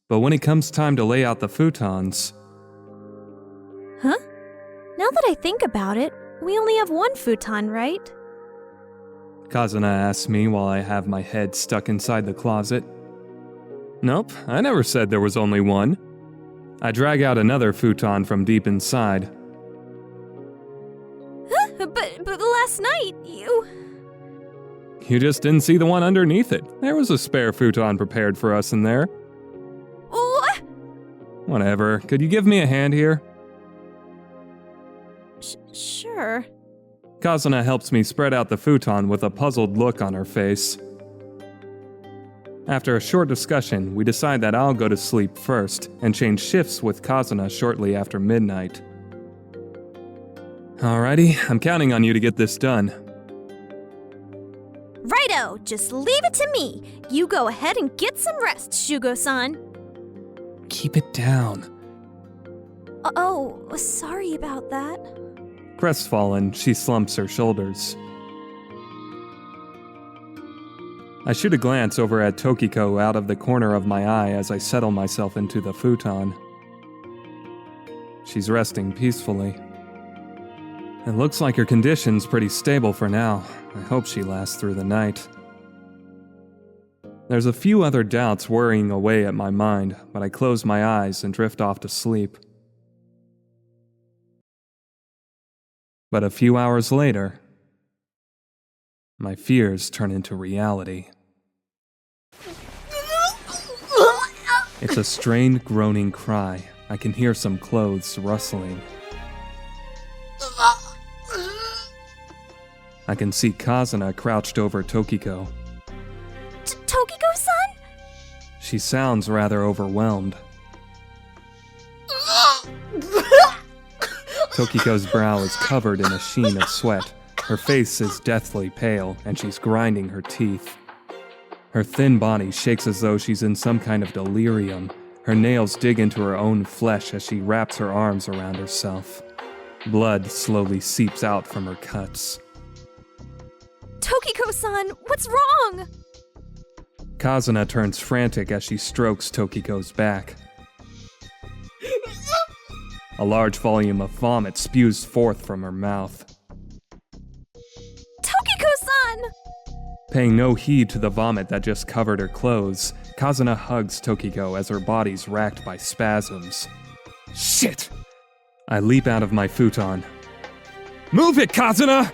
But when it comes time to lay out the futons... Huh? Now that I think about it, we only have one futon, right? Kazuna asks me while I have my head stuck inside the closet. Nope, I never said there was only one. I drag out another futon from deep inside. Huh? But last night, You just didn't see the one underneath it. There was a spare futon prepared for us in there. What? Whatever. Could you give me a hand here? Sure. Kazuna helps me spread out the futon with a puzzled look on her face. After a short discussion, we decide that I'll go to sleep first and change shifts with Kazuna shortly after midnight. Alrighty, I'm counting on you to get this done. Righto, just leave it to me. You go ahead and get some rest, Shugo-san. Keep it down. Oh, sorry about that. Crestfallen, she slumps her shoulders. I shoot a glance over at Tokiko out of the corner of my eye as I settle myself into the futon. She's resting peacefully. It looks like her condition's pretty stable for now. I hope she lasts through the night. There's a few other doubts worrying away at my mind, but I close my eyes and drift off to sleep. But a few hours later, my fears turn into reality. It's a strained, groaning cry. I can hear some clothes rustling. I can see Kazuna crouched over Tokiko. Tokiko-san? She sounds rather overwhelmed. Tokiko's brow is covered in a sheen of sweat. Her face is deathly pale, and she's grinding her teeth. Her thin body shakes as though she's in some kind of delirium. Her nails dig into her own flesh as she wraps her arms around herself. Blood slowly seeps out from her cuts. Tokiko-san, what's wrong? Kazuna turns frantic as she strokes Tokiko's back. A large volume of vomit spews forth from her mouth. Tokiko-san! Paying no heed to the vomit that just covered her clothes, Kazuna hugs Tokiko as her body's racked by spasms. Shit! I leap out of my futon. Move it, Kazuna!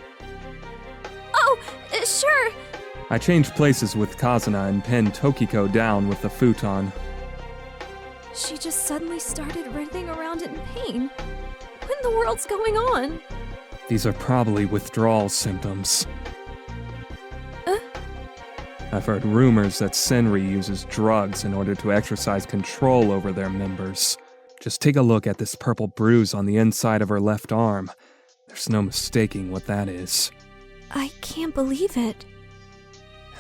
Oh, sure. I change places with Kazuna and pin Tokiko down with the futon. She just suddenly started writhing around in pain. What in the world's going on? These are probably withdrawal symptoms. I've heard rumors that Senri uses drugs in order to exercise control over their members. Just take a look at this purple bruise on the inside of her left arm. There's no mistaking what that is. I can't believe it.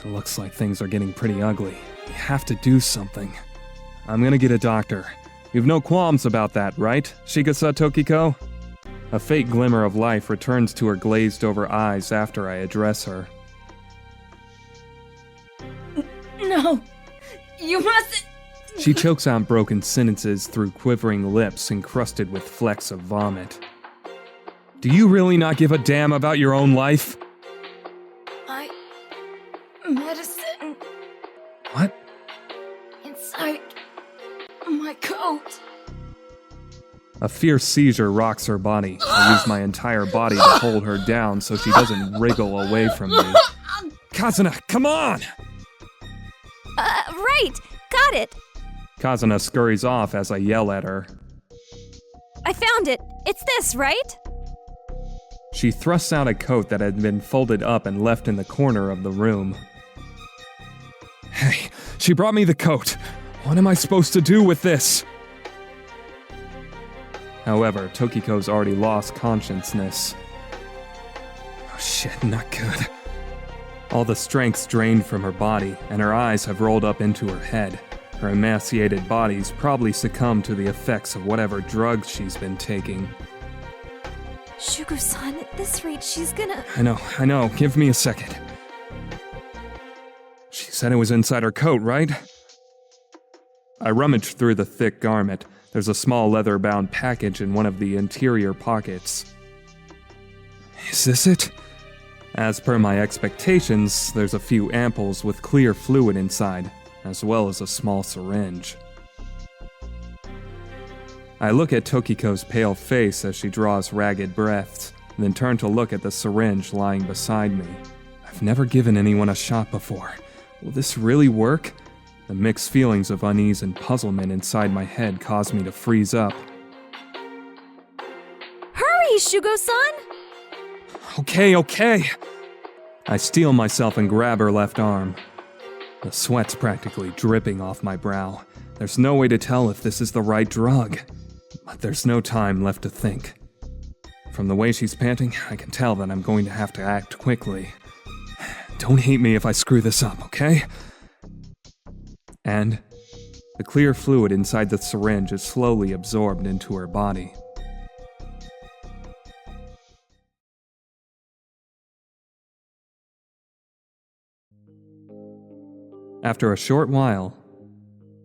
It looks like things are getting pretty ugly. We have to do something. I'm gonna get a doctor. You've no qualms about that, right, Shigasa Tokiko? A faint glimmer of life returns to her glazed-over eyes after I address her. No, you mustn't. She chokes out broken sentences through quivering lips encrusted with flecks of vomit. Do you really not give a damn about your own life? My medicine What? inside my coat. A fierce seizure rocks her body. I use my entire body to hold her down so she doesn't wriggle away from me. Kazuna, come on! Right, got it. Kazuna scurries off as I yell at her. I found it. It's this, right? She thrusts out a coat that had been folded up and left in the corner of the room. Hey, she brought me the coat. What am I supposed to do with this? However, Tokiko's already lost consciousness. Oh shit, not good. All the strength's drained from her body, and her eyes have rolled up into her head. Her emaciated body's probably succumbed to the effects of whatever drugs she's been taking. Shugo-san, at this rate, she's gonna... I know. Give me a second. She said it was inside her coat, right? I rummage through the thick garment. There's a small leather-bound package in one of the interior pockets. Is this it? As per my expectations, there's a few ampoules with clear fluid inside, as well as a small syringe. I look at Tokiko's pale face as she draws ragged breaths, then turn to look at the syringe lying beside me. I've never given anyone a shot before. Will this really work? The mixed feelings of unease and puzzlement inside my head cause me to freeze up. Hurry, Shugo-san! Okay. I steel myself and grab her left arm. The sweat's practically dripping off my brow. There's no way to tell if this is the right drug. But there's no time left to think. From the way she's panting, I can tell that I'm going to have to act quickly. Don't hate me if I screw this up, okay? And the clear fluid inside the syringe is slowly absorbed into her body. After a short while,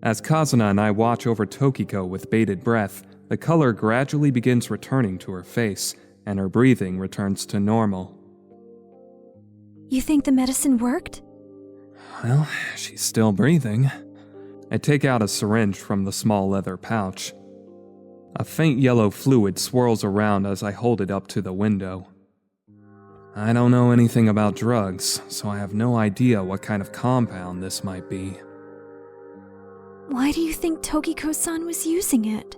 as Kazuna and I watch over Tokiko with bated breath, the color gradually begins returning to her face, and her breathing returns to normal. You think the medicine worked? Well, she's still breathing. I take out a syringe from the small leather pouch. A faint yellow fluid swirls around as I hold it up to the window. I don't know anything about drugs, so I have no idea what kind of compound this might be. Why do you think Tokiko-san was using it?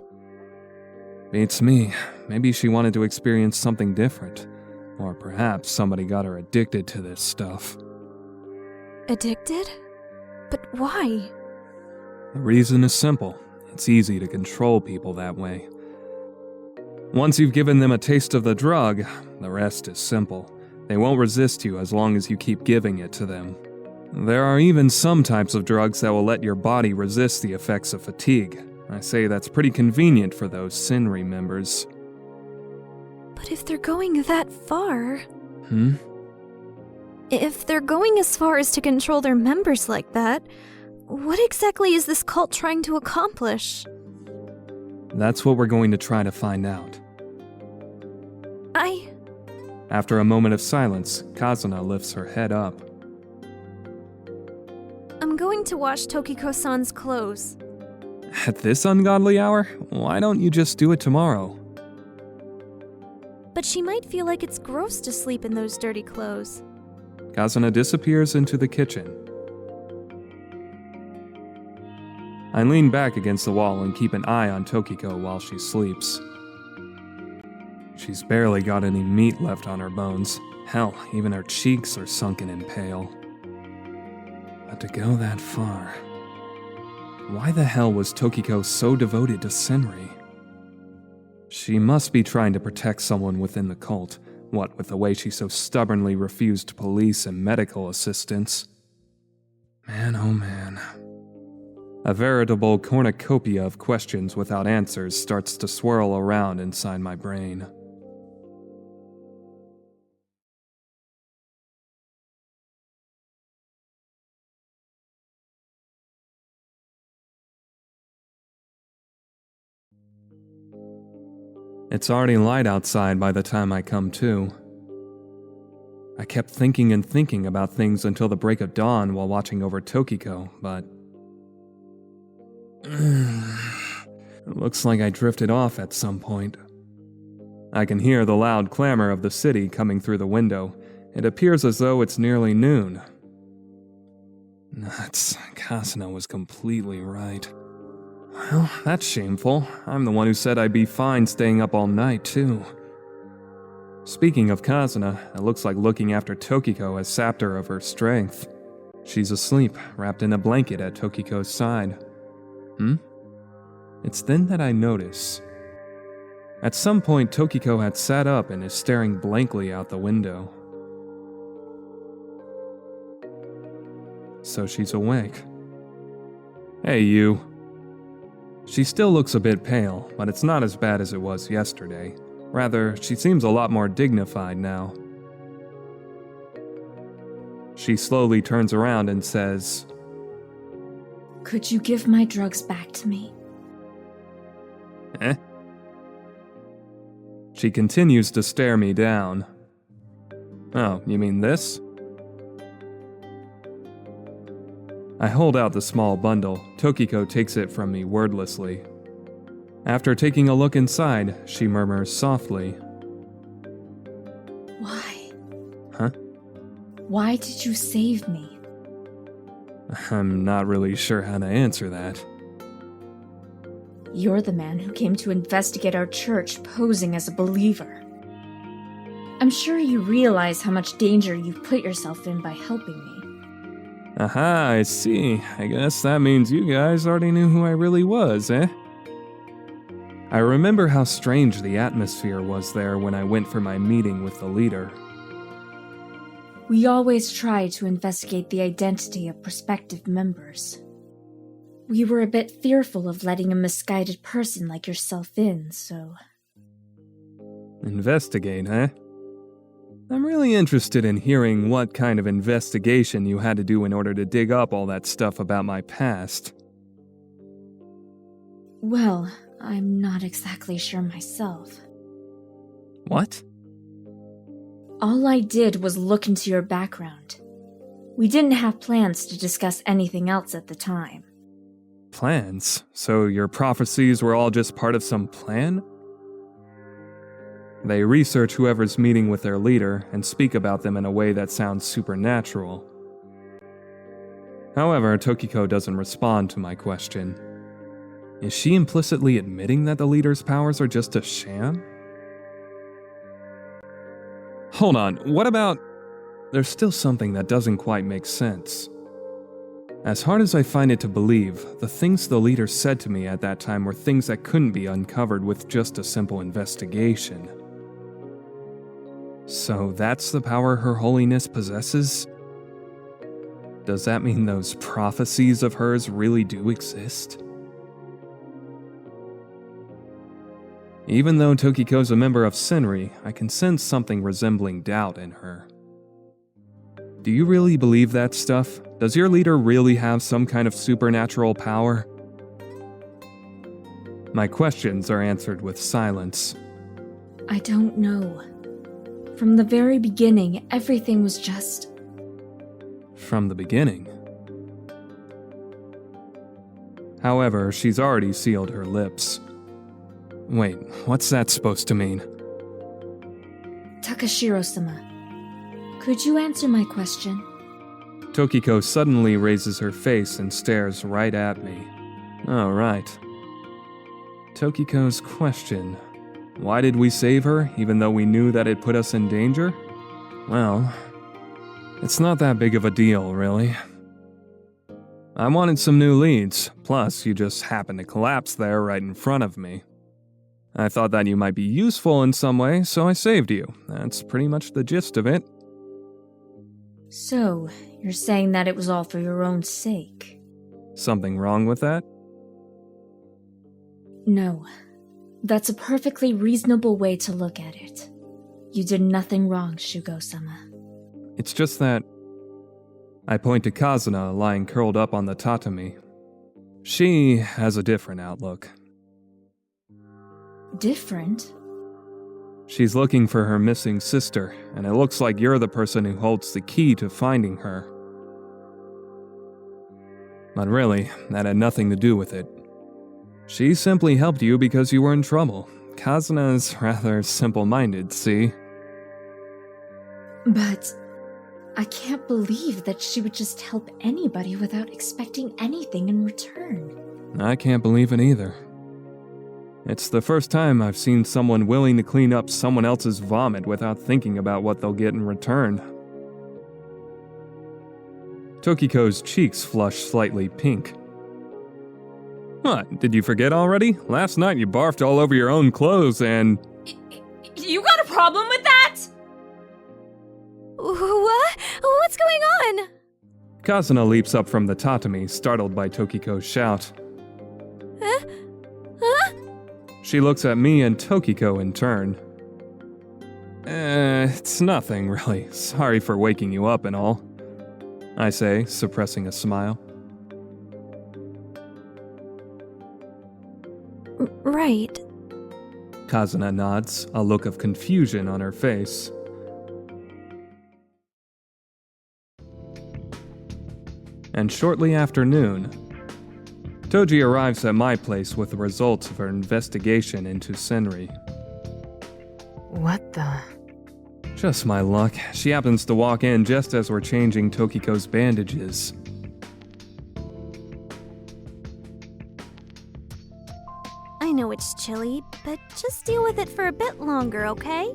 Beats me. Maybe she wanted to experience something different. Or perhaps somebody got her addicted to this stuff. Addicted? But why? The reason is simple. It's easy to control people that way. Once you've given them a taste of the drug, the rest is simple. They won't resist you as long as you keep giving it to them. There are even some types of drugs that will let your body resist the effects of fatigue. I say that's pretty convenient for those Senri members. But if they're going that far... Hmm? If they're going as far as to control their members like that, what exactly is this cult trying to accomplish? That's what we're going to try to find out. After a moment of silence, Kazuna lifts her head up. I'm going to wash Tokiko-san's clothes. At this ungodly hour? Why don't you just do it tomorrow? But she might feel like it's gross to sleep in those dirty clothes. Kazuna disappears into the kitchen. I lean back against the wall and keep an eye on Tokiko while she sleeps. She's barely got any meat left on her bones. Hell, even her cheeks are sunken and pale. But to go that far... Why the hell was Tokiko so devoted to Senri? She must be trying to protect someone within the cult, what with the way she so stubbornly refused police and medical assistance. Man, oh man. A veritable cornucopia of questions without answers starts to swirl around inside my brain. It's already light outside by the time I come to. I kept thinking and thinking about things until the break of dawn while watching over Tokiko, but... It looks like I drifted off at some point. I can hear the loud clamor of the city coming through the window. It appears as though it's nearly noon. Nuts. Kazuna was completely right. Well, that's shameful. I'm the one who said I'd be fine staying up all night, too. Speaking of Kazuna, it looks like looking after Tokiko has sapped her of her strength. She's asleep, wrapped in a blanket at Tokiko's side. It's then that I notice. At some point, Tokiko had sat up and is staring blankly out the window. So she's awake. Hey, you. She still looks a bit pale, but it's not as bad as it was yesterday. Rather, she seems a lot more dignified now. She slowly turns around and says, Could you give my drugs back to me? Eh? She continues to stare me down. Oh, you mean this? I hold out the small bundle. Tokiko takes it from me wordlessly. After taking a look inside, she murmurs softly. Why? Huh? Why did you save me? I'm not really sure how to answer that. You're the man who came to investigate our church posing as a believer. I'm sure you realize how much danger you've put yourself in by helping me. Aha, I see. I guess that means you guys already knew who I really was, eh? I remember how strange the atmosphere was there when I went for my meeting with the leader. We always try to investigate the identity of prospective members. We were a bit fearful of letting a misguided person like yourself in, so... Investigate, huh? I'm really interested in hearing what kind of investigation you had to do in order to dig up all that stuff about my past. Well, I'm not exactly sure myself. What? All I did was look into your background. We didn't have plans to discuss anything else at the time. Plans? So your prophecies were all just part of some plan? They research whoever's meeting with their leader and speak about them in a way that sounds supernatural. However, Tokiko doesn't respond to my question. Is she implicitly admitting that the leader's powers are just a sham? Hold on, what about... There's still something that doesn't quite make sense. As hard as I find it to believe, the things the leader said to me at that time were things that couldn't be uncovered with just a simple investigation. So that's the power Her Holiness possesses? Does that mean those prophecies of hers really do exist? Even though Tokiko's a member of Senri, I can sense something resembling doubt in her. Do you really believe that stuff? Does your leader really have some kind of supernatural power? My questions are answered with silence. I don't know. From the very beginning, everything was just... From the beginning. However, she's already sealed her lips. Wait, what's that supposed to mean? Takashiro-sama, could you answer my question? Tokiko suddenly raises her face and stares right at me. Oh, right. Tokiko's question. Why did we save her, even though we knew that it put us in danger? Well, it's not that big of a deal, really. I wanted some new leads, plus you just happened to collapse there right in front of me. I thought that you might be useful in some way, so I saved you. That's pretty much the gist of it. So, you're saying that it was all for your own sake? Something wrong with that? No. That's a perfectly reasonable way to look at it. You did nothing wrong, Shugo-sama. It's just that... I point to Kazuna lying curled up on the tatami. She has a different outlook. Different? She's looking for her missing sister, and it looks like you're the person who holds the key to finding her. But really, that had nothing to do with it. She simply helped you because you were in trouble. Kazuna's rather simple-minded, see? But... I can't believe that she would just help anybody without expecting anything in return. I can't believe it either. It's the first time I've seen someone willing to clean up someone else's vomit without thinking about what they'll get in return. Tokiko's cheeks flush slightly pink. What, did you forget already? Last night you barfed all over your own clothes and... You got a problem with that? What? What's going on? Kazuna leaps up from the tatami, startled by Tokiko's shout. Huh? Huh? She looks at me and Tokiko in turn. It's nothing, really. Sorry for waking you up and all. I say, suppressing a smile. Right. Kazuna nods, a look of confusion on her face. And shortly after noon, Toji arrives at my place with the results of her investigation into Senri. What the? Just my luck. She happens to walk in just as we're changing Tokiko's bandages. I know it's chilly, but just deal with it for a bit longer, okay?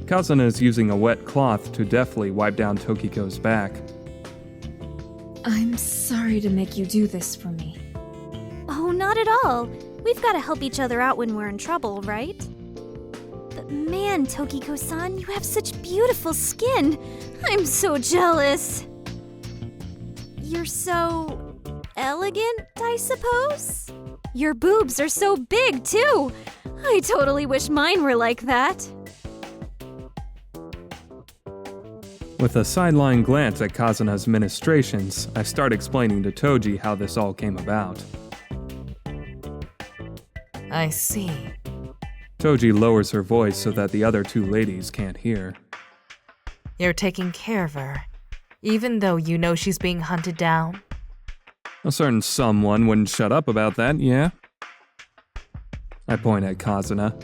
Kazuna is using a wet cloth to deftly wipe down Tokiko's back. I'm sorry to make you do this for me. Oh, not at all. We've got to help each other out when we're in trouble, right? But man, Tokiko-san, you have such beautiful skin. I'm so jealous. You're so elegant, I suppose? Your boobs are so big, too. I totally wish mine were like that. With a sideline glance at Kazuna's ministrations, I start explaining to Toji how this all came about. I see. Toji lowers her voice so that the other two ladies can't hear. You're taking care of her, even though you know she's being hunted down? A certain someone wouldn't shut up about that, yeah? I point at Kazuna.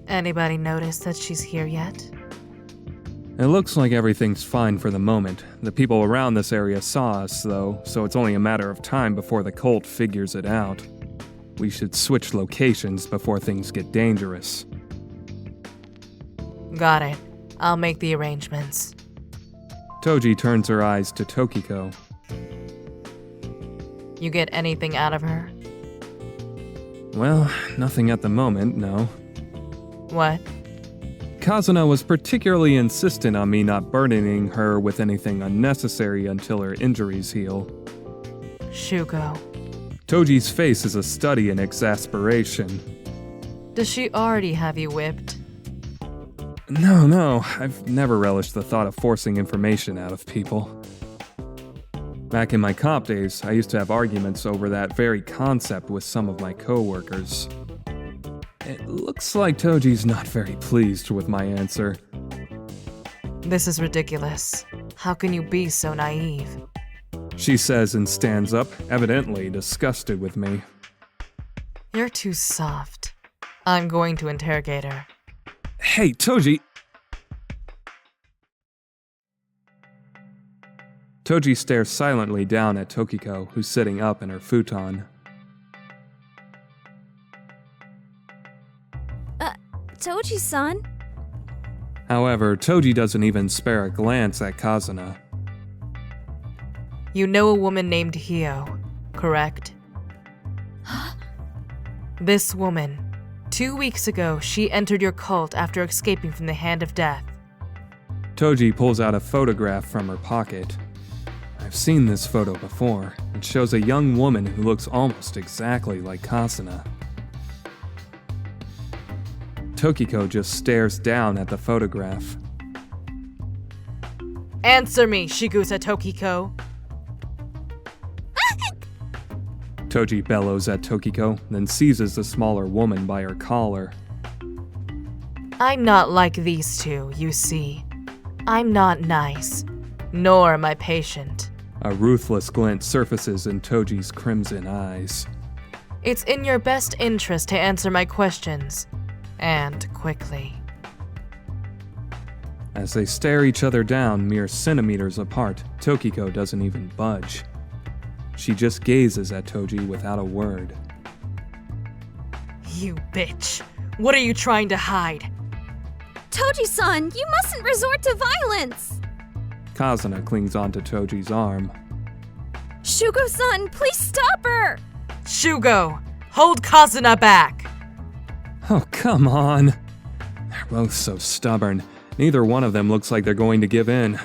Anybody notice that she's here yet? It looks like everything's fine for the moment. The people around this area saw us, though, so it's only a matter of time before the cult figures it out. We should switch locations before things get dangerous. Got it. I'll make the arrangements. Toji turns her eyes to Tokiko. You get anything out of her? Well, nothing at the moment, no. What? Kazuna was particularly insistent on me not burdening her with anything unnecessary until her injuries heal. Shugo. Toji's face is a study in exasperation. Does she already have you whipped? No, I've never relished the thought of forcing information out of people. Back in my cop days, I used to have arguments over that very concept with some of my coworkers. It looks like Toji's not very pleased with my answer. This is ridiculous. How can you be so naive? She says and stands up, evidently disgusted with me. You're too soft. I'm going to interrogate her. Hey, Toji! Toji stares silently down at Tokiko, who's sitting up in her futon. Toji-san? However, Toji doesn't even spare a glance at Kazuna. You know a woman named Hio, correct? This woman. 2 weeks ago, she entered your cult after escaping from the hand of death. Toji pulls out a photograph from her pocket. I've seen this photo before. It shows a young woman who looks almost exactly like Kazuna. Tokiko just stares down at the photograph. Answer me, Shigusa Tokiko. Toji bellows at Tokiko, then seizes the smaller woman by her collar. I'm not like these two, you see. I'm not nice, nor am I patient. A ruthless glint surfaces in Toji's crimson eyes. It's in your best interest to answer my questions, and quickly. As they stare each other down mere centimeters apart, Tokiko doesn't even budge. She just gazes at Toji without a word. You bitch. What are you trying to hide? Toji-san, you mustn't resort to violence! Kazuna clings onto Toji's arm. Shugo-san, please stop her! Shugo, hold Kazuna back! Oh, come on. They're both so stubborn. Neither one of them looks like they're going to give in.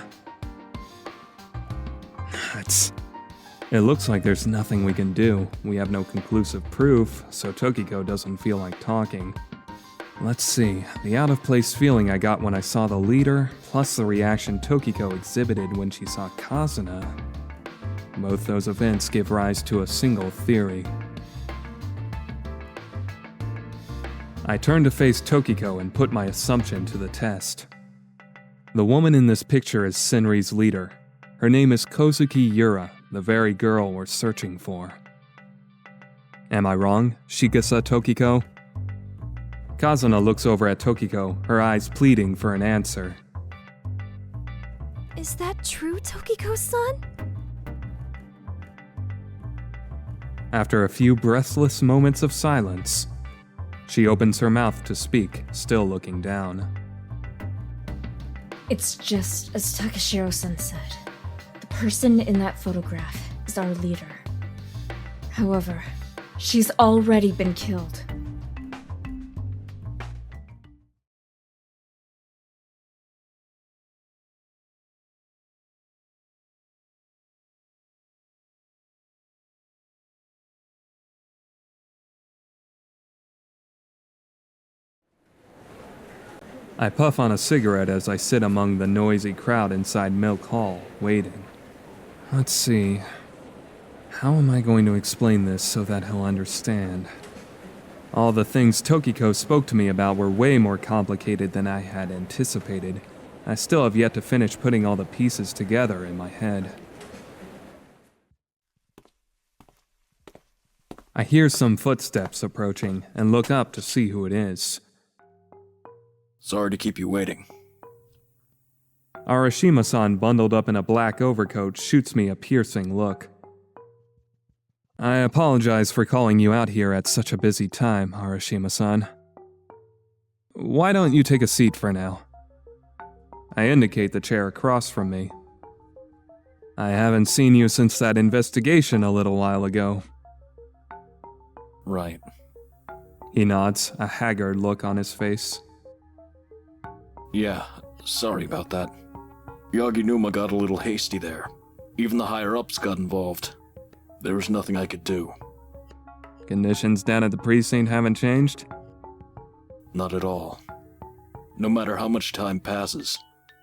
It looks like there's nothing we can do. We have no conclusive proof, so Tokiko doesn't feel like talking. Let's see, the out-of-place feeling I got when I saw the leader, plus the reaction Tokiko exhibited when she saw Kazuna. Both those events give rise to a single theory. I turn to face Tokiko and put my assumption to the test. The woman in this picture is Senri's leader. Her name is Kohzuki Yura, the very girl we're searching for. Am I wrong, Shigasa Tokiko? Kazuna looks over at Tokiko, her eyes pleading for an answer. Is that true, Tokiko-san? After a few breathless moments of silence, she opens her mouth to speak, still looking down. It's just as Takashiro-san said. The person in that photograph is our leader. However, she's already been killed. I puff on a cigarette as I sit among the noisy crowd inside Milk Hall, waiting. Let's see. How am I going to explain this so that he'll understand? All the things Tokiko spoke to me about were way more complicated than I had anticipated. I still have yet to finish putting all the pieces together in my head. I hear some footsteps approaching and look up to see who it is. Sorry to keep you waiting. Arishima-san, bundled up in a black overcoat, shoots me a piercing look. I apologize for calling you out here at such a busy time, Arishima-san. Why don't you take a seat for now? I indicate the chair across from me. I haven't seen you since that investigation a little while ago. Right. He nods, a haggard look on his face. Yeah, sorry about that. Yaginuma got a little hasty there. Even the higher-ups got involved. There was nothing I could do. Conditions down at the precinct haven't changed? Not at all. No matter how much time passes,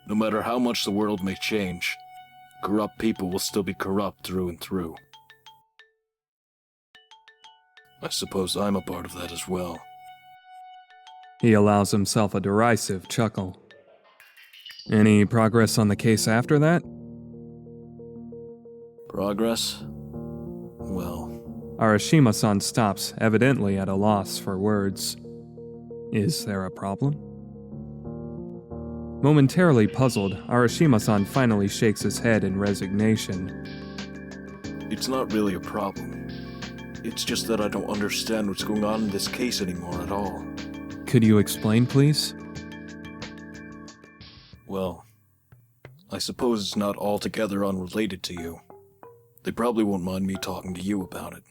no matter how much the world may change, corrupt people will still be corrupt through and through. I suppose I'm a part of that as well. He allows himself a derisive chuckle. Any progress on the case after that? Progress? Well... Arishima-san stops, evidently at a loss for words. Is there a problem? Momentarily puzzled, Arishima-san finally shakes his head in resignation. It's not really a problem. It's just that I don't understand what's going on in this case anymore at all. Could you explain, please? Well, I suppose it's not altogether unrelated to you. They probably won't mind me talking to you about it.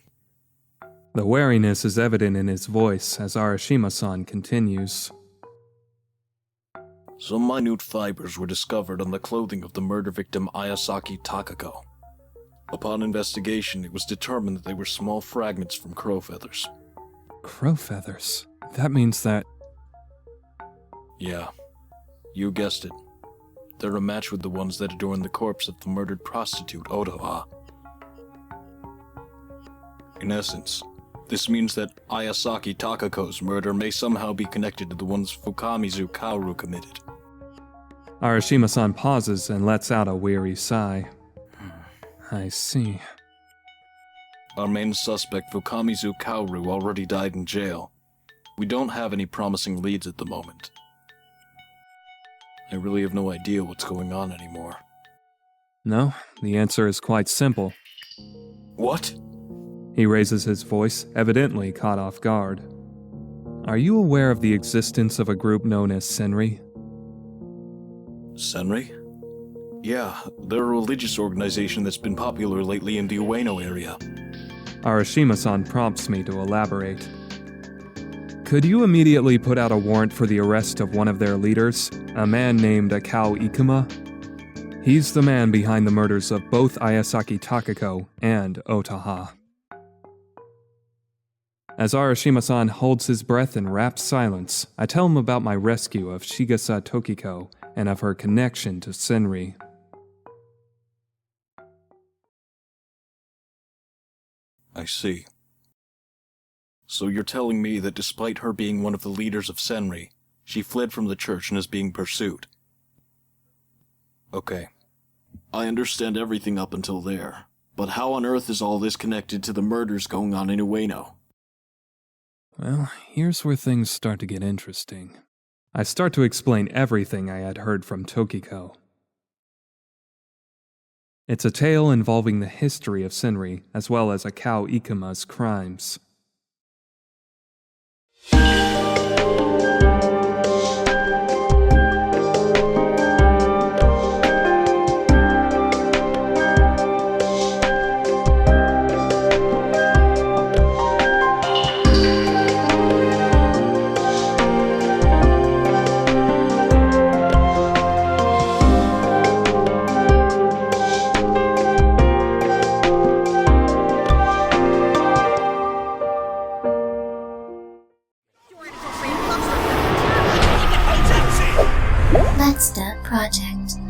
The wariness is evident in his voice as Arishima-san continues. Some minute fibers were discovered on the clothing of the murder victim Ayasaki Takako. Upon investigation, it was determined that they were small fragments from crow feathers. Crow feathers? That means that... Yeah, you guessed it. They're a match with the ones that adorn the corpse of the murdered prostitute Otoha. In essence, this means that Ayasaki Takako's murder may somehow be connected to the ones Fukamizu Kaoru committed. Arishima-san pauses and lets out a weary sigh. I see. Our main suspect, Fukamizu Kaoru, already died in jail. We don't have any promising leads at the moment. I really have no idea what's going on anymore. No, the answer is quite simple. What? He raises his voice, evidently caught off guard. Are you aware of the existence of a group known as Senri? Senri? Yeah, they're a religious organization that's been popular lately in the Ueno area. Arishima-san prompts me to elaborate. Could you immediately put out a warrant for the arrest of one of their leaders, a man named Akao Ikuma? He's the man behind the murders of both Ayasaki Takako and Otoha. As Arishima-san holds his breath in rapt silence, I tell him about my rescue of Shigasa Tokiko and of her connection to Senri. I see. So you're telling me that despite her being one of the leaders of Senri, she fled from the church and is being pursued? Okay. I understand everything up until there, but how on earth is all this connected to the murders going on in Ueno? Well, here's where things start to get interesting. I start to explain everything I had heard from Tokiko. It's a tale involving the history of Senri, as well as Akao Ikuma's crimes. Let's Start Project.